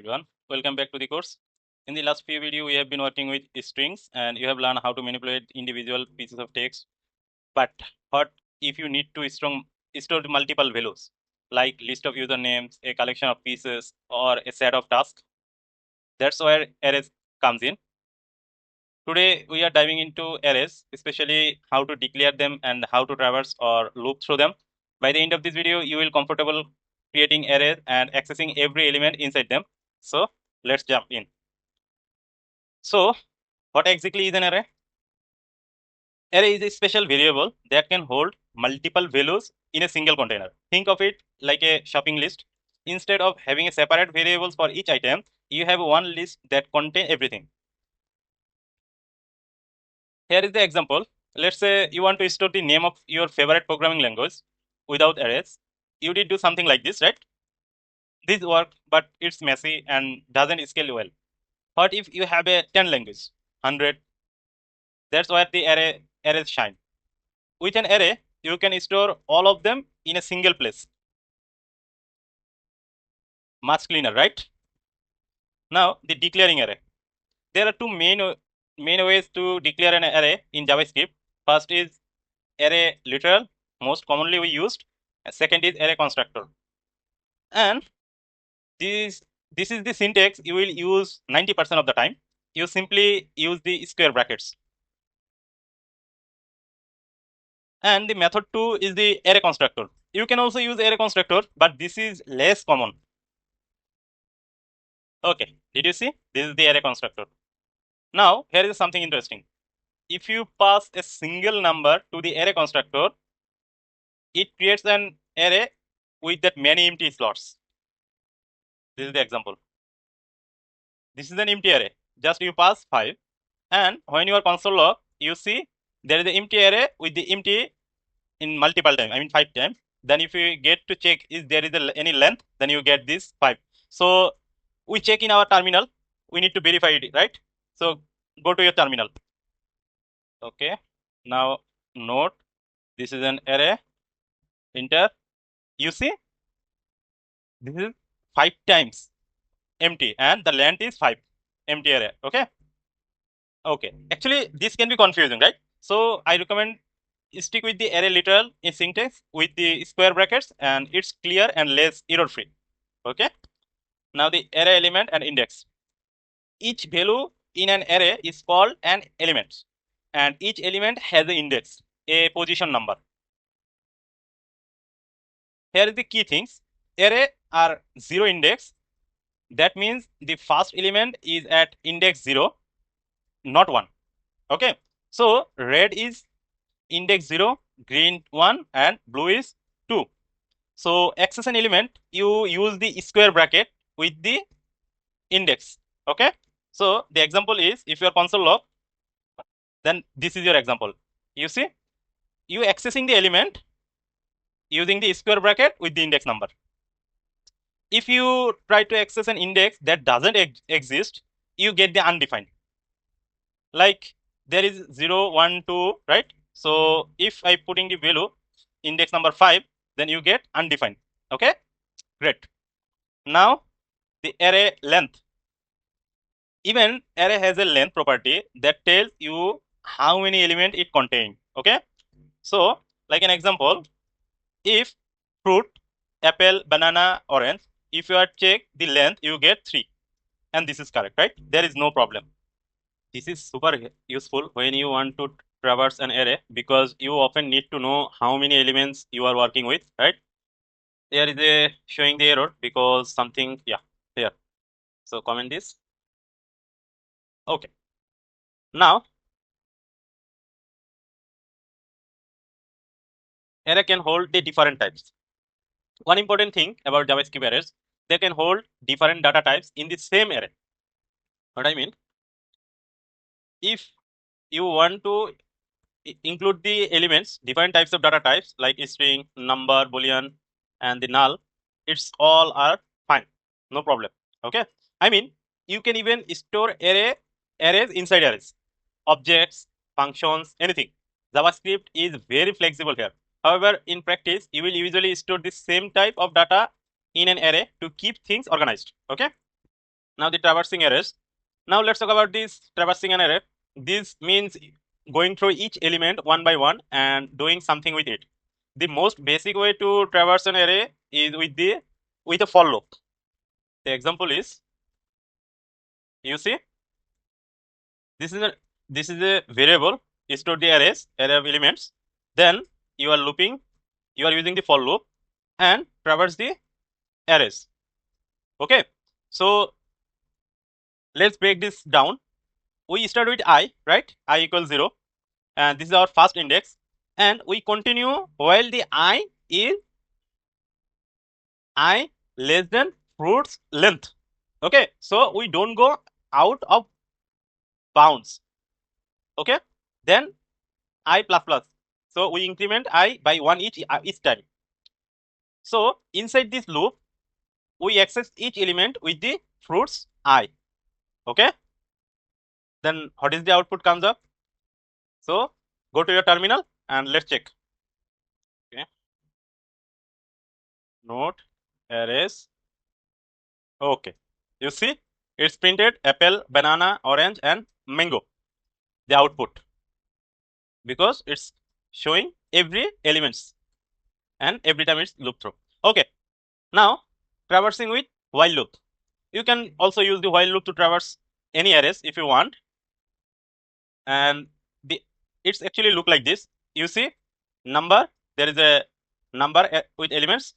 everyone, welcome back to the course. In the last few videos, we have been working with strings and you have learned how to manipulate individual pieces of text. But what if you need to store multiple values like list of usernames, a collection of pieces, or a set of tasks? That's where arrays comes in. Today, we are diving into arrays, especially how to declare them and how to traverse or loop through them. By the end of this video, you will comfortable creating arrays and accessing every element inside them. So let's jump in. So what exactly is an array? Array is a special variable that can hold multiple values in a single container. Think of it like a shopping list. Instead of having a separate variables for each item, you have one list that contains everything. Here is the example. Let's say you want to store the name of your favorite programming language without arrays. You did do something like this, right? This works, but it's messy and doesn't scale well. What if you have a 10 language, 100? That's where the arrays shine. With an array, you can store all of them in a single place. Much cleaner, right? Now, the declaring array. There are two main ways to declare an array in JavaScript. First is array literal, most commonly we used. And second is array constructor. And this is the syntax you will use 90% of the time. You simply use the square brackets. And the method 2 is the array constructor. You can also use array constructor, but this is less common. Okay, did you see? This is the array constructor. Now, here is something interesting. If you pass a single number to the array constructor, it creates an array with that many empty slots. This is the example. This is an empty array. Just you pass 5. And when you are console log, you see there is an empty array with the empty in multiple times, 5 times. Then if you get to check if there is any length, then you get this 5. So we check in our terminal. We need to verify it, right? So go to your terminal. Okay. Now note this is an array. Enter. You see this is 5 times empty and the length is 5. Empty array. Okay. Actually, this can be confusing, right? So I recommend stick with the array literal in syntax with the square brackets, and it's clear and less error free. Okay. Now the array element and index. Each value in an array is called an element, and each element has an index, a position number. Here is the key things. Array are 0 index. That means the first element is at index 0, not 1. Okay. So red is index 0, green 1, and blue is 2. So access an element, you use the square bracket with the index. Okay. So the example is if your console log, then this is your example. You see, you accessing the element using the square bracket with the index number. If you try to access an index that doesn't exist, you get the undefined. Like there is 0, 1, 2, right? So if I put in the value index number 5, then you get undefined. Okay, great. Now the array length. Even array has a length property that tells you how many elements it contains. Okay, so like an example, if fruit, apple, banana, orange, if you are check the length, you get 3, and this is correct, right? There is no problem. This is super useful when you want to traverse an array because you often need to know how many elements you are working with, right? There is a showing the error because something, yeah, here. So comment this. Okay. Now, array can hold the different types. One important thing about JavaScript arrays, they can hold different data types in the same array. What I mean, if you want to include the elements, different types of data types like string, number, boolean, and the null, it's all are fine, no problem. Okay, I mean you can even store arrays inside arrays, objects, functions, anything. JavaScript is very flexible here. However, in practice, you will usually store the same type of data in an array to keep things organized. Okay. Now the traversing arrays. Now let's talk about this traversing an array. This means going through each element one by one and doing something with it. The most basic way to traverse an array is with a for loop. The example is, you see, this is a variable stored the array of elements. Then you are using the for loop and traverse the arrays. Okay, so let's break this down. We start with I, right? I equals 0, and this is our first index, and we continue while the I is I less than fruit's length. Okay, so we don't go out of bounds. Okay, then I plus plus, so we increment I by 1 each time. So inside this loop we access each element with the fruits I. Okay, then what is the output comes up? So go to your terminal and let's check. Okay, node arrays. Okay, you see it's printed apple, banana, orange and mango, the output, because it's showing every elements and every time it's loop through. Okay, now traversing with while loop. You can also use the while loop to traverse any arrays if you want, and it's actually look like this. You see number, there is a number with elements,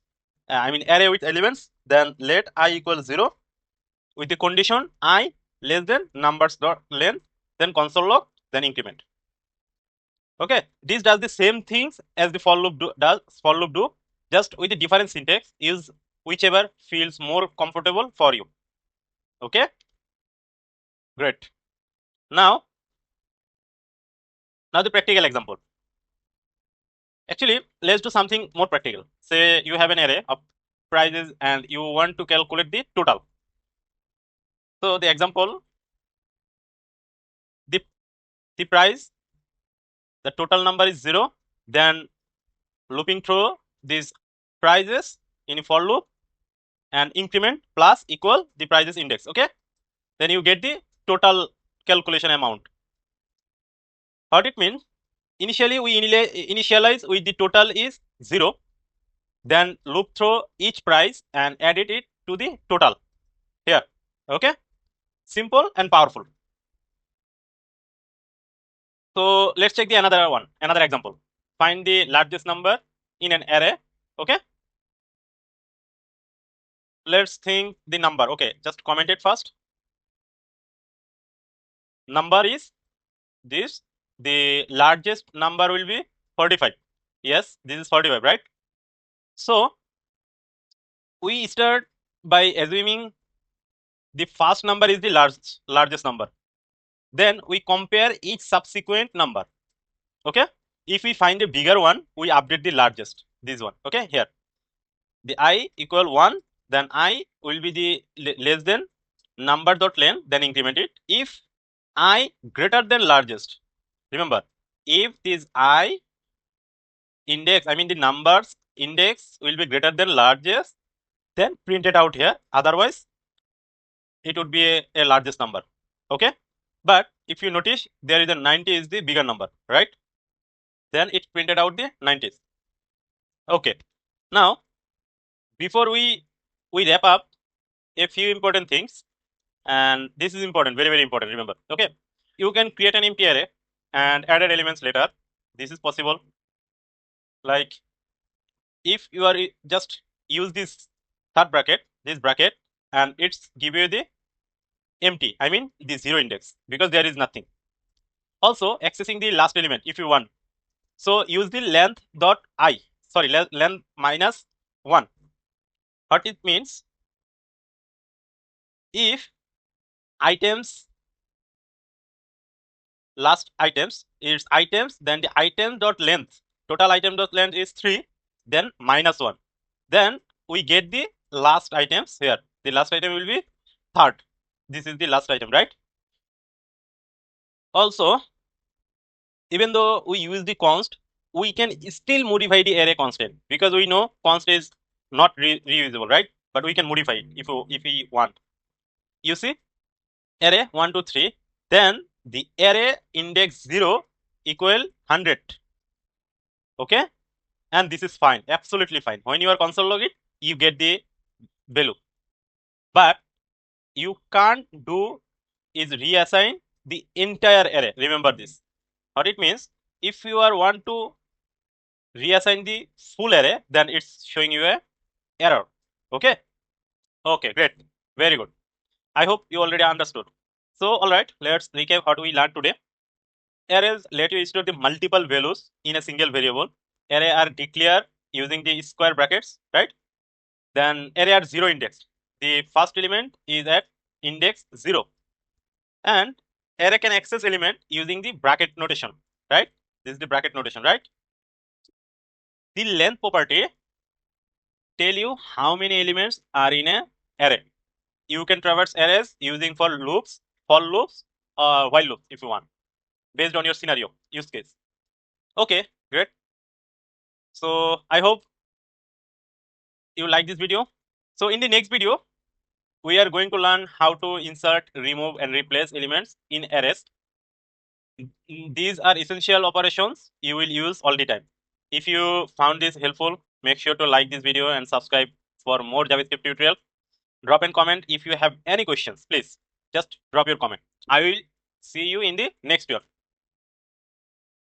array with elements, then let I equal 0 with the condition I less than numbers dot length, then console log, then increment. Okay, this does the same things as the for loop do, just with the different syntax. Use whichever feels more comfortable for you. Okay, great. Now the practical example. Actually, let's do something more practical. Say you have an array of prices and you want to calculate the total. So the example, the price, the total number is 0, then looping through these prices in for loop and increment plus equal the prices index. Okay, then you get the total calculation amount. What it means, initially we initialize with the total is 0, then loop through each price and edit it to the total here. Okay, simple and powerful. So let's check the another example. Find the largest number in an array. Okay, let's think the number. Okay, just comment it first. Number is this. The largest number will be 45. Yes, this is 45, right? So we start by assuming the first number is the largest number. Then we compare each subsequent number. Okay, if we find a bigger one, we update the largest, this one. Okay, here the I equal 1, then I will be the less than number dot length, then increment it. If I greater than largest, remember, if this I index, the numbers index will be greater than largest, then print it out here. Otherwise it would be a largest number. Okay, but if you notice, there is a 90 is the bigger number, right? Then it printed out the 90s. Okay, now before we wrap up, a few important things, and this is important, very very important. Remember, okay, you can create an empty array and add elements later. This is possible. Like if you are just use this third bracket, and it's give you the empty, the 0 index, because there is nothing. Also accessing the last element if you want. So use the length dot I, sorry, length minus 1. What it means, if items last items is items, then the item dot length, total item dot length is 3, then minus 1, then we get the last items here. The last item will be third. This is the last item, right? Also, even though we use the const, we can still modify the array constant, because we know const is not reusable, right? But we can modify it if we want. you see array 1 2 3, then the array index 0 equal 100. Okay, and this is fine, absolutely fine. When you are console log it, you get the value, but you can't do is reassign the entire array. Remember this. What it means, if you are want to reassign the full array, then it's showing you a error. Okay, okay, great, very good. I hope you already understood. So all right, let's recap what we learned today. Arrays let you store the multiple values in a single variable. Array are declared using the square brackets, right? Then array are zero indexed. The first element is at index 0, and array can access element using the bracket notation, right? This is the bracket notation, right? The length property tell you how many elements are in a array. You can traverse arrays using for loops, for loops, or while loops if you want, based on your scenario use case. Okay, great. So I hope you like this video. So in the next video, we are going to learn how to insert, remove, and replace elements in arrays. These are essential operations you will use all the time. If you found this helpful, make sure to like this video and subscribe for more JavaScript tutorial. Drop a comment if you have any questions. Please just drop your comment. I will see you in the next video.